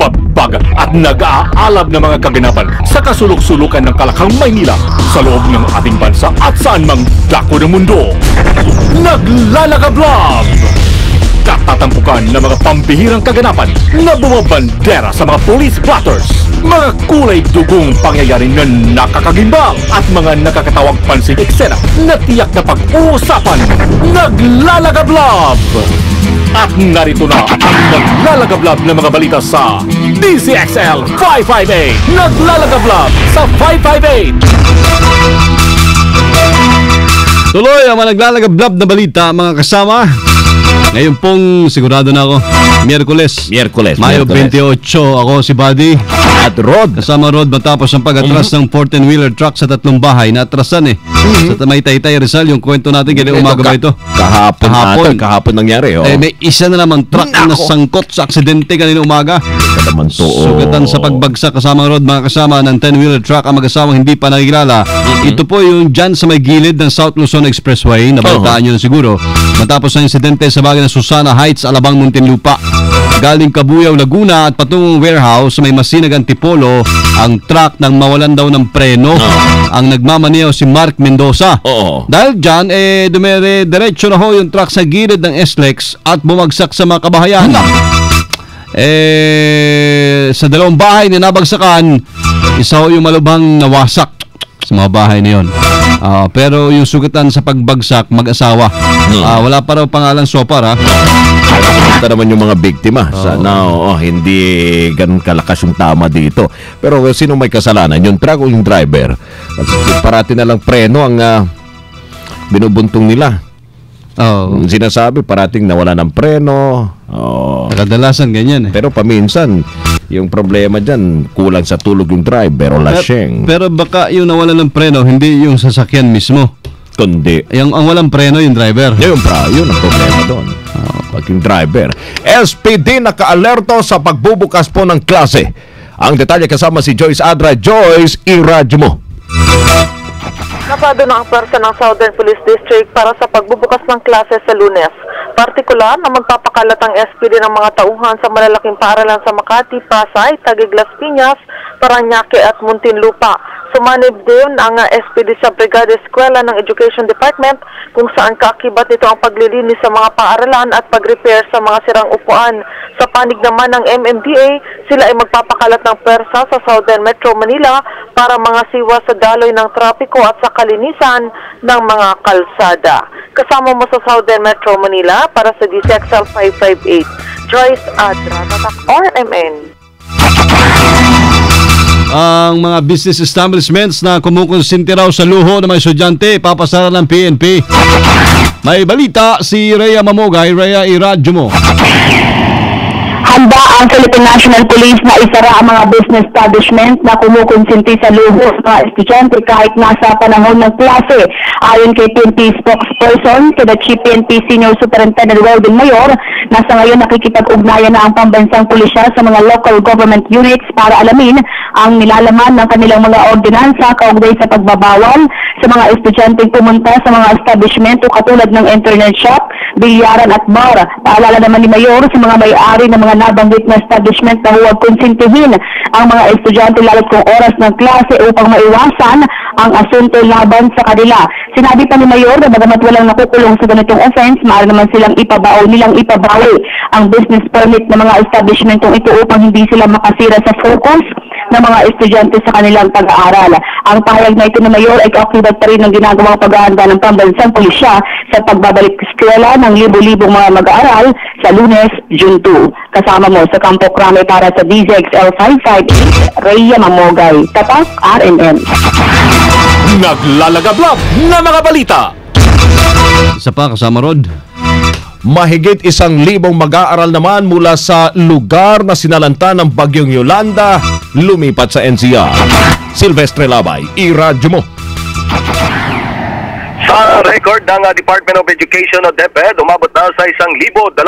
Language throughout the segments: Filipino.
nagbabagbag at nag-aalab ng mga kaganapan sa kasulok-sulukan ng Kalakang Maynila sa loob ng ating bansa at saan mang dako ng mundo. Naglalagablab! Katatampukan ng mga pambihirang kaganapan na bumabandera sa mga police blotters, mga kulay dugong pangyayari na nakakagimbang at mga nakakatawang pansing eksena na tiyak na pag-uusapan. Naglalagablab! At narito na ang naglalagablab na mga balita sa DZXL 558. Naglalagablab sa 558. Tuloy ang mga naglalagablab na balita, mga kasama. Ngayon pong sigurado na ako, Miyerkules, Mayo 28, ako si Buddy at Rod. Kasama Rod matapos ang pag-atras ng 14-wheeler truck sa tatlong bahay na atrasan sa may Taytay Rizal. Yung kwento natin, ganyan umaga ba ito? Kahapon nangyari. May isa na naman truck na sangkot sa aksidente kanina umaga. Sugatan sa pagbagsak kasama Rod, mga kasama ng 10-wheeler truck ang mag-asawang hindi pa nakikilala. Ito po yung dyan sa may gilid ng South Luzon Expressway, nabalitaan nyo na siguro. Matapos ng insidente sa bagay ng Susana Heights, Alabang, Muntinlupa. Galing Cabuyao, Laguna at patungong warehouse sa may Masinag, Antipolo, ang truck nang mawalan daw ng preno. Ang nagmamaneho si Mark Mendoza. Dahil dyan, dumere-diretso na ho yung truck sa gilid ng SLEX at bumagsak sa mga kabahayan. Sa dalawang bahay na nabagsakan, isa ho yung malubhang nawasak sa mga bahay na yun. Pero yung sugatan sa pagbagsak, mag-asawa. Wala pa raw pangalan so far, ha? Ito naman yung mga biktima. Sana hindi ganun kalakas yung tama dito. Pero sino may kasalanan? Yung truck o yung driver? Parati na lang preno ang binubuntong nila. Sinasabi parating nawala ng preno. Kadalasan ganyan Pero paminsan yung problema dyan, kulang sa tulog yung driver o lasing. Pero baka yung nawala ng preno, hindi yung sasakyan mismo, kundi ang walang preno yung driver. Yun ang problema doon. Pag yung driver. SPD naka-alerto sa pagbubukas po ng klase. Ang detalye kasama si Joyce Adra. Joyce, iradyo mo. Nakado na ang pwersa ng Southern Police District para sa pagbubukas ng klase sa Lunes. Partikular na magpapakalat ang SPD ng mga tauhan sa malalaking paaralan sa Makati, Pasay, Taguig, Las Piñas, Parañaque at Muntinlupa. Sumanib din ang SPD sa Brigada Eskwela ng Education Department kung saan kaakibat nito ang paglilinis sa mga paaralan at pag-repair sa mga sirang upuan. Sa panig naman ng MMDA, sila ay magpapakalat ng pwersa sa Southern Metro Manila para mga siwa sa daloy ng trapiko at sa kalinisan ng mga kalsada. Kasama mo sa Southern Metro Manila para sa DZXL 558, Joyce Adra, Tatak RMN. Ang mga business establishments na kumukonsinti raw sa luho ng mga estudyante, papasara ng PNP. May balita si Rhea Mamogay. Rhea, iradyo mo. Handa ang Philippine National Police na isara ang mga business establishment na kumukonsinti sa luho sa mga estudyante kahit nasa panahon ng klase. Ayon kay PNP spokesperson to the Chief PNP Senior Superintendent Weldon Mayor, nasa ngayon nakikipag-ugnayan na ang pambansang pulisya sa mga local government units para alamin ang nilalaman ng kanilang mga ordinansa kaugnay sa pagbabawal sa mga estudyanteng pumunta sa mga establishment katulad ng internet shop, bilyaran at bar. Paalala naman ni Mayor sa mga may-ari ng mga nabanggit na establishment na huwag konsintihin ang mga estudyante lalo't kung oras ng klase upang maiwasan ang asunto laban sa kanila. Sinabi pa ni Mayor na bagamat walang nakukulong sa ganitong offense, maaari naman silang ipabawi ang business permit ng mga establishmentong ito upang hindi sila makasira sa focus ng mga estudyante sa kanilang pag-aaral. Ang pahayag na ito ni Mayor ay kaukibat pa rin ng ginagawang paghahanda ng pambansang pulisya sa pagbabalik eskwela ng libo-libong mga mag-aaral sa Lunes, June 2. Kasama mo sa Campo Crame para sa DZXL 558, Rhea Mamogay, Tatak RMN. Naglalagablab na mga balita. Isa pa kasama Rod. Mahigit 1,000 mag-aaral naman mula sa lugar na sinalanta ng Bagyong Yolanda lumipat sa NCR. Silvestre Labay, iradyo mo. Sa record ng Department of Education o DepEd, umabot na sa 1,200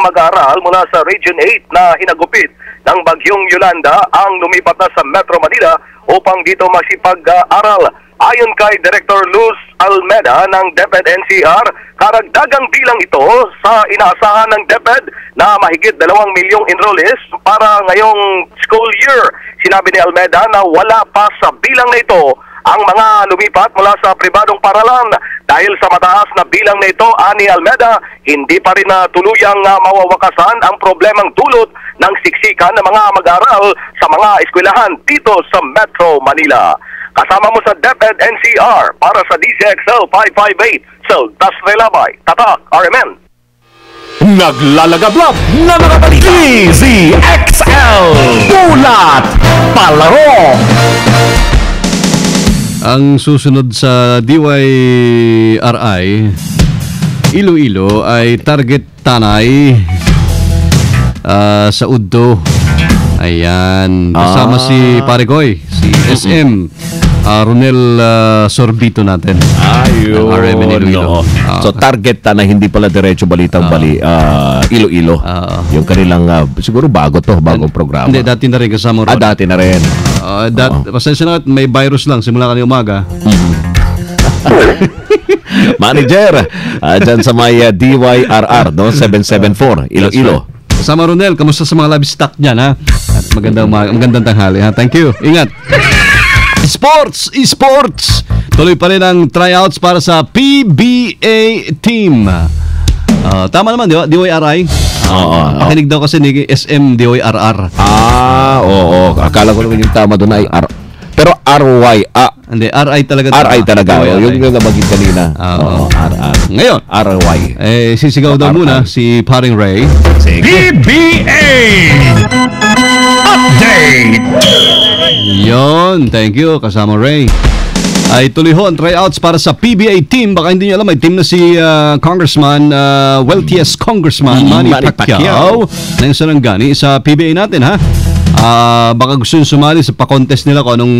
mag-aaral mula sa Region 8 na hinagupit ng Bagyong Yolanda ang lumipat na sa Metro Manila upang dito masipag-aral. Ayon kay Director Luz Almeda ng DepEd NCR, karagdagang bilang ito sa inaasahan ng DepEd na mahigit 2 milyong enrollees para ngayong school year. Sinabi ni Almeda na wala pa sa bilang na ito ang mga lumipat mula sa pribadong paralan. Dahil sa mataas na bilang na ito, ani Almeda, hindi pa rin na tuluyang mawawakasan ang problemang dulot ng siksikan ng mga mag-aaral sa mga eskwelahan dito sa Metro Manila. Kasama mo sa DepEd NCR para sa DCXL 558, Seldas Relabay, Tatak, RMN. Naglalagablab na mga balita. DZXL Ulat Palaro. Ang susunod sa DYRI Iloilo ay target tanay sa Udto. Ayan, kasama si Paregoy, si SM Ronel Sorbito natin. Ayun. RMN Iloilo. So target na hindi pala diretso balitang Iloilo. Yung kanilang siguro bagong programa. Hindi, dati na rin kasama ron. Dati na rin. Pasensya na, may virus lang simula kanina umaga. Manager, dyan sa may DYRR, no? 774, Iloilo. Kasama Ronel, kamusta sa mga live stock dyan, ha? At magandang tanghali, ha? Thank you. Ingat. Esports! Tuloy pa rin ang tryouts para sa PBA team. Tama naman, di ba? DYRI. Pakinig daw kasi ni SM DYRR. Oo. Akala ko naman yung tama doon ay R. Pero RYA. Hindi, RI talaga. RI talaga. Yung nabagin kanina. RR. Ngayon, RY. Sisigaw daw muna si Paring Ray. PBA Update. Yon, thank you. Kasama Ray. Ay tuloy ho ang tryouts para sa PBA team. Baka hindi nyo alam, may team na si Congressman, wealthiest Congressman Manny Pacquiao ng Sarangani sa PBA natin, ha? Baka gusto nyo sumali sa pa-contest nila kung anong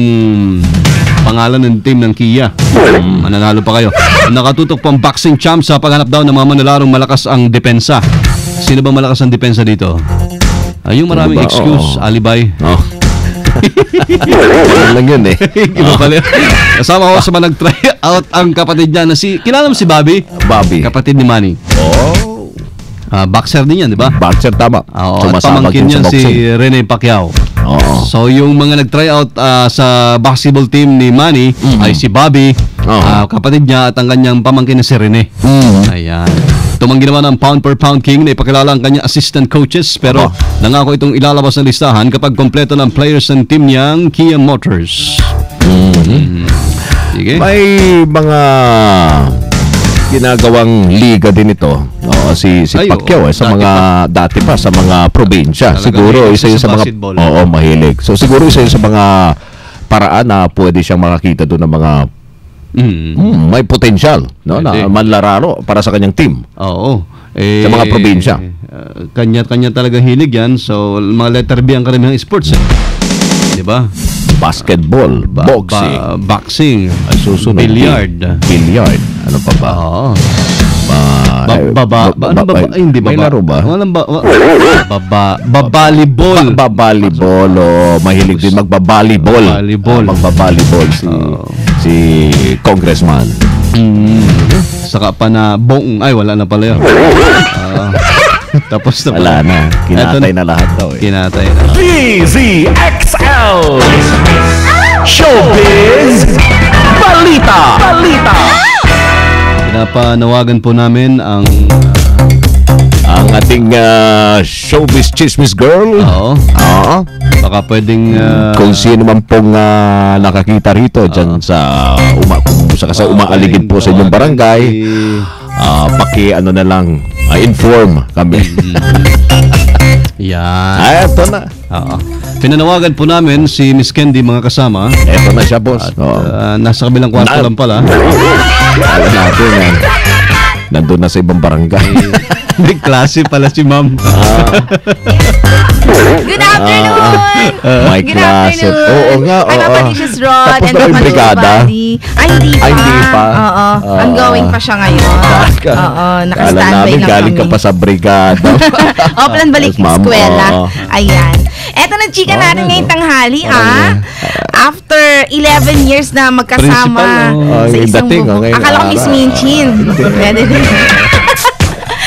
pangalan ng team ng Kia. Mananalo pa kayo. Nakatutok pang boxing champ sa paghanap daw ng mga manalarong malakas ang depensa. Sino ba malakas ang depensa dito? Yung maraming excuse, alibay. Ano lang yun eh. Iba pala. Kasama ko sa mga nag-try out ang kapatid niya na kilala mo si Bobby? Bobby. Kapatid ni Manny. Boxer din yan, di ba? Boxer, tama. At pamangkin yan si Rene Pacquiao. So yung mga nag-try out sa basketball team ni Manny ay si Bobby, kapatid niya, at ang kanyang pamangkin na si Rene. Ayan. Tumanggi naman ang pound per pound king na ipakilala ang kanyang assistant coaches, pero nangako itong ilalabas ng listahan kapag kompleto ng players ng team niyang Kia Motors. Sige. May mga ginagawang liga din ito. Si Pacquiao sa mga dati pa sa mga probinsya. Siguro isa yun sa mga mahilig. So siguro isa yun sa mga paraan na pwede siyang makakita doon ng mga may potential, no, na manlararo para sa kanyang team. Sa mga probinsya. Kanya-kanya talaga hilig yan. So mga letter B ang karamihan sports, di ba? Basketball, boxing, susunod, billiard. Ano pa ba? Hindi ba? May laro ba? Babalibol. Babalibol. Mahilig din magbabalibol. Magbabalibol si Congressman. Saka pa na wala na pala yun. Tapos na wala na. Kinatay na lahat daw eh. Kinatay na. DZXL Showbiz Balita. Pinapanawagan po namin ang ating showbiz chismis girl. Baka pwedeng kung sino man pong nakakita rito dyan sa umaaligid po sa inyong barangay, na lang inform kami. Yan. Ito na. Pinanawagan po namin si Miss Candy, mga kasama. Ito na siya, boss. At nasa kabilang kwarto lang pala. Alam natin yan. Nandun na sa ibang barangay. Hindi, klase pala si ma'am. Good afternoon! May klase. Oo nga, oo. I'm a Patricia's Rod Tapos and na I'm yung brigada. Hindi pa. Oo. Ongoing pa siya ngayon. Oo. Naka-standby lang kami. Galing ka pa sa brigada. Plan balik yung eskwela. Ayan. Eto na chika natin ngayong tanghali, After 11 years na magkasama sa isang bubong. Akala ko Miss Minchin. Pwede din.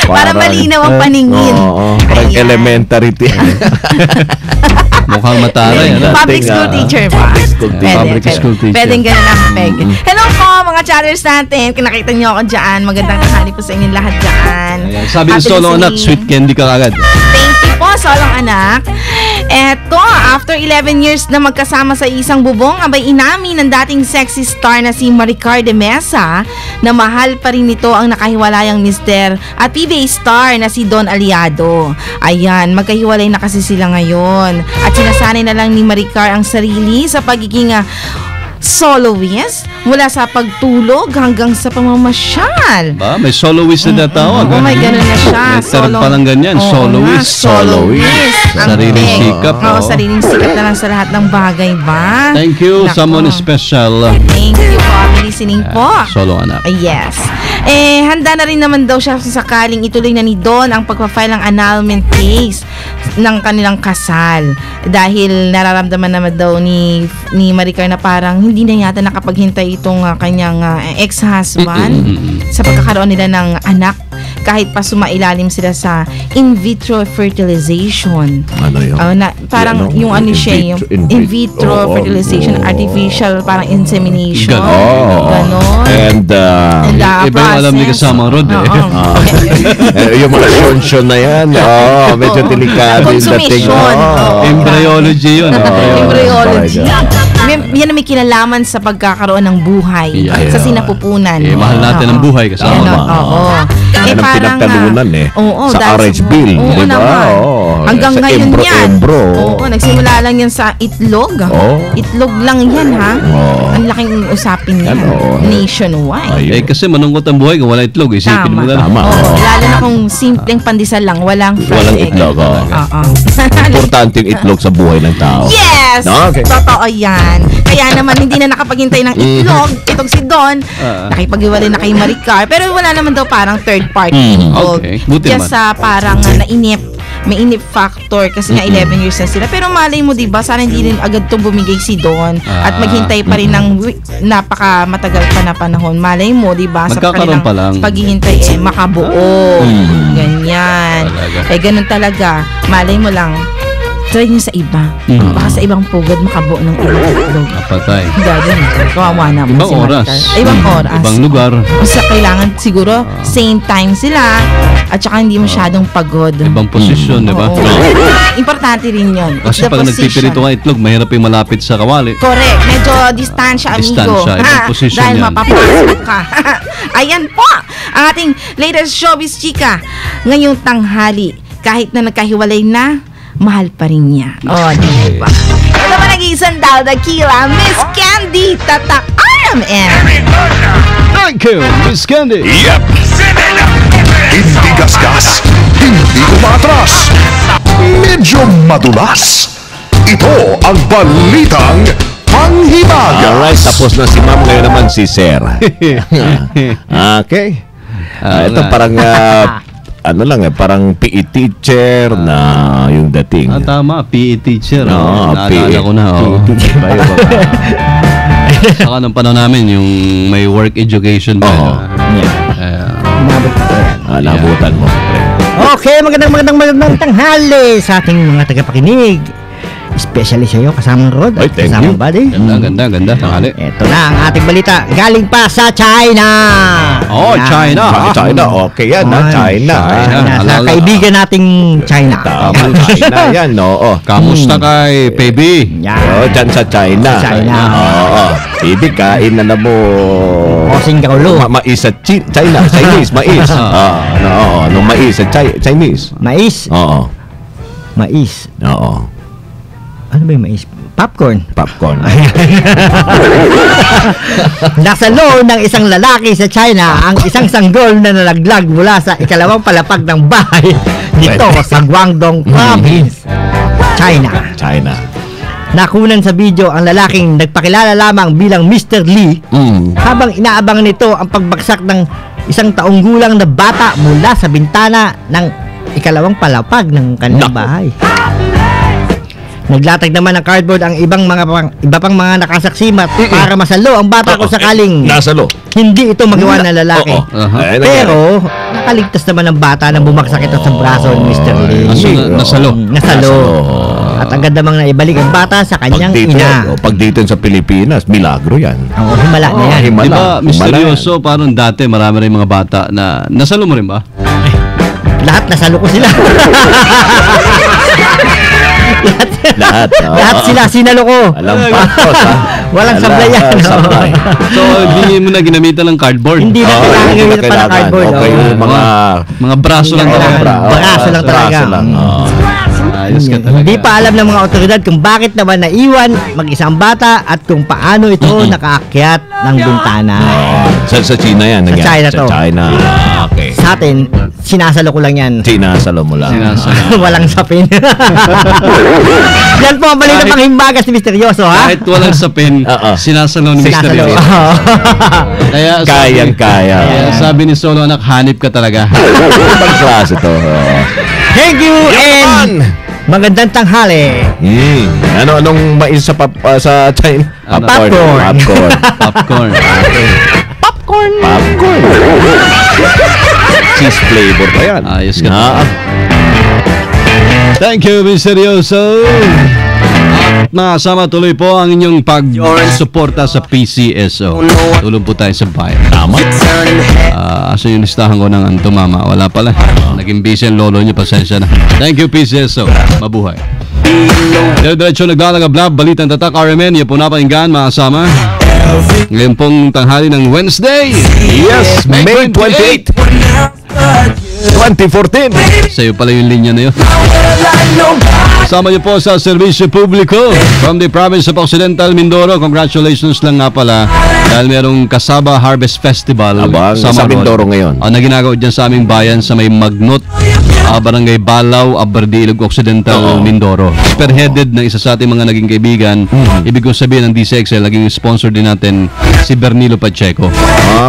Para malinaw ang paningin. Parang elementary Mukhang mataray. Public school teacher ba? Public school teacher. Pwedeng ganun ang peg. Hello po mga chatters natin. Kinakita niyo ako dyan. Magandang tanghali po sa inyong lahat dyan. Sabi ng Solong anak, sweet candy ka agad. Thank you po, Solong anak. Eto, after 11 years na magkasama sa isang bubong, abay inamin ng dating sexy star na si Maricar de Mesa na mahal pa rin nito ang nakahiwalayang mister at PBA star na si Don Aliado. Ayan, magkahiwalay na kasi sila ngayon. At sinasanay na lang ni Maricar ang sarili sa pagiging soloist mula sa pagtulog hanggang sa pamamasyal. Ba, may soloist na natawag. Oh my, ganun na siya. May term palang ganyan, soloist. Sariling sikap. Oo, sariling sikap na lang sa lahat ng bagay ba? Thank you, someone special. Thank you po, listening po. Solo anak. Yes. Handa na rin naman daw siya sa sakaling ituloy na ni Don ang pagpa-file ng annulment case ng kanilang kasal. Dahil nararamdaman naman daw ni Maricar na parang hindi na yata nakapaghintay itong kanyang ex-husband sa pagkakaroon nila ng anak kahit pa sumailalim sila sa in vitro fertilization. Ano yun? Parang yung ano siya, yung in vitro fertilization, artificial parang insemination. Ganon. And iba yung alam ni kasama Rod yung mga function na yan, medyo delikado yung dating. Embryology yun. Embryology. Yan na may kinalaman sa pagkakaroon ng buhay sa sinapupunan. Mahal natin ang buhay kasama. Yan ang pinagtalunan sa RH bill. Oo naman. Hanggang ngayon yan. Nagsimula lang yan sa itlog. Itlog lang yan Ang laking usapin yan. Nationwide. Kasi manungkot ang buhay kung wala itlog. Isipin mo lang. Lalo na kung simpleng pandesal lang, walang fried egg. Walang itlog. Importante yung itlog sa buhay ng tao. Yes! Totoo yan. Kaya naman hindi na nakapaghintay ng itlog. Itong si Don, nakipag-iwalay na kay Maricar. Pero wala naman daw parang third party involved. Just parang may inip factor kasi nga 11 years na sila. Pero malay mo, diba, sana hindi rin agad itong bumigay si Don at maghintay pa rin ng napaka matagal pa na panahon. Malay mo, diba, sa kanilang paghihintay makabuo. Ganyan. Ganun talaga. Malay mo lang, try nyo sa iba. Baka sa ibang pugad makabuo ng itlog. Napatay. Gagawin. Kawawa naman ibang oras. Ibang oras. Ibang lugar. Basta kailangan siguro same time sila at saka hindi masyadong pagod. Ibang posisyon, di ba? Importante rin yun. Kasi pag nagpipirito ka itlog, mahirap yung malapit sa kawali. Correct. Medyo distansya, amigo. Ibang posisyon dahil yan. mapapasok ka. Ayan po ang ating latest showbiz chika ngayong tanghali. Kahit na nagkahiwalay na, mahal pa rin niya. Diba? Ito ba nag-iisang Dakila, Miss Candy, Tatak RMN. Thank you, Miss Candy. Yep. Hindi gasgas, hindi umatras, medyo madulas. Ito ang balitang panghimagas. Alright, tapos na si Ma'am, ngayon naman si Sir. Okay. Ito parang parang PE teacher na yung dating. Tama, PE teacher. Naalala ko na. Saka ng panahon namin, yung may work education ba? Nabutan mo. Okay, magandang tanghali sa ating mga tagapakinig. Especially sa iyo, kasama ng Rod at kasama ng Buddy. Ganda. Tanghali. Ito na ang ating balita. Galing pa sa China. China. China. Okay yan, China. Sa kaibigan nating China. Tama, China yan, Kamusta kay Baby? Dyan sa China. Ibig kain na mo. Osing kaulo. Mais sa China. Chinese, mais. No, mais sa Chinese. Mais? Oo. Mais? Oo. Ano ba yung mais? Popcorn. Nasa loob ng isang lalaki sa China ang isang sanggol na nalaglag mula sa ikalawang palapag ng bahay dito sa Guangdong Province, China. Nakunan sa video ang lalaking nagpakilala lamang bilang Mr. Lee habang inaabangan nito ang pagbagsak ng isang taong gulang na bata mula sa bintana ng ikalawang palapag ng kanilang bahay. Naglatag naman ng cardboard ang iba pang mga nakasaksi para masalo ang bata kung sakaling nasalo. hindi ito magawa ng lalaki. Pero nakaligtas naman ang bata nang bumagsak ito sa braso ni Mr. Lee. Nasalo. At agad namang naibalik ang bata sa kanyang ina. Pag dito sa Pilipinas, milagro yan. Oo, himala na yan. Di ba, misteryoso, parang dati marami rin mga bata na nasalo mo rin ba? Lahat nasalo ko sila. Lahat sila sinalo ko. Alam patos, ha? Walang sablay yan. Sablay. So, hindi mo na ginamitan ng cardboard? Hindi na kailangan pa ng cardboard. Okay, mga braso lang talaga. Braso lang talaga. Ayos ka talaga. Hindi pa alam ng mga otoridad kung bakit naman naiwan mag-isang bata at kung paano ito nakaakyat ng bintana. Sa China yan. Sa China to. Sa China. Okay. Sa atin, sinasalo ko lang yan. Sinasalo mo lang. Walang sapin. Yan po ang balita pang himbagas ni Misteryoso, ha? Kahit walang sapin, sinasalo ni Misteryoso. Kaya Kayang-kaya. Sabi ni Solo, anak, hanip ka talaga. Ibang klase to. Thank you and magandang tanghali. Anong mais sa China? Popcorn. Popcorn. Cheese flavor pa yan. Ayos ka. Thank you, Misteryoso. At nakasama tuloy po ang inyong pag-suporta sa PCSO. Tulong po tayo sa bayan. Tama. Asa yung listahan ko ng tumama? Wala pala. Naging busy ang lolo niyo. Pasensya na. Thank you, PCSO. Mabuhay. Diretso naglalagablab. Balitang tatak RMN. Yan po napakinggan, mga kasama. Ngayon pong tanghali ng Wednesday. Yes, May 28. 2014. Sa'yo pala yung linya na yun. Kasama niyo po sa serbisyo publiko from the province of Occidental Mindoro. Congratulations lang nga pala dahil merong Kasaba Harvest Festival sa Mindoro ngayon na ginagawa dyan sa aming bayan sa may Magnot, Barangay Balaw, Abardi, Ilog Occidental, Mindoro. Spearheaded ng isa sa ating mga naging kaibigan. Ibig kong sabihin ng DCXL, naging sponsor din natin si Bernilo Pacheco.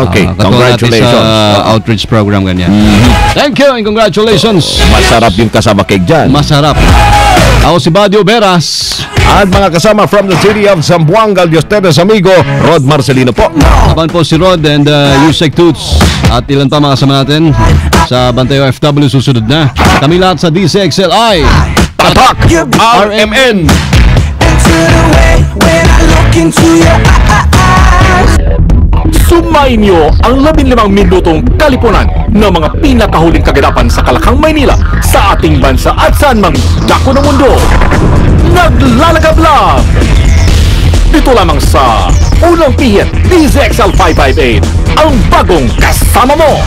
Okay, congratulations sa outreach program ganyan. Thank you and congratulations. Masarap yung kasama cake dyan. Masarap. Ako si Badio Beras. At mga kasama from the city of Zamboanga, Dios Teres Amigo, Rod Marcelino po. Aban po si Rod and Yusek Toots. At ilan pa mga kasama natin sa Bantayo FW susunod na. Kami lahat sa DCXLI. Tatak RMN. Sumayin niyo ang 15 minutong kalipunan ng mga pinakahuling kaganapan sa Kalakang Maynila sa ating bansa at saan mang dako ng mundo. Naglalagablab! Dito lamang sa Unang Pihit DZXL 558, ang bagong kasama mo!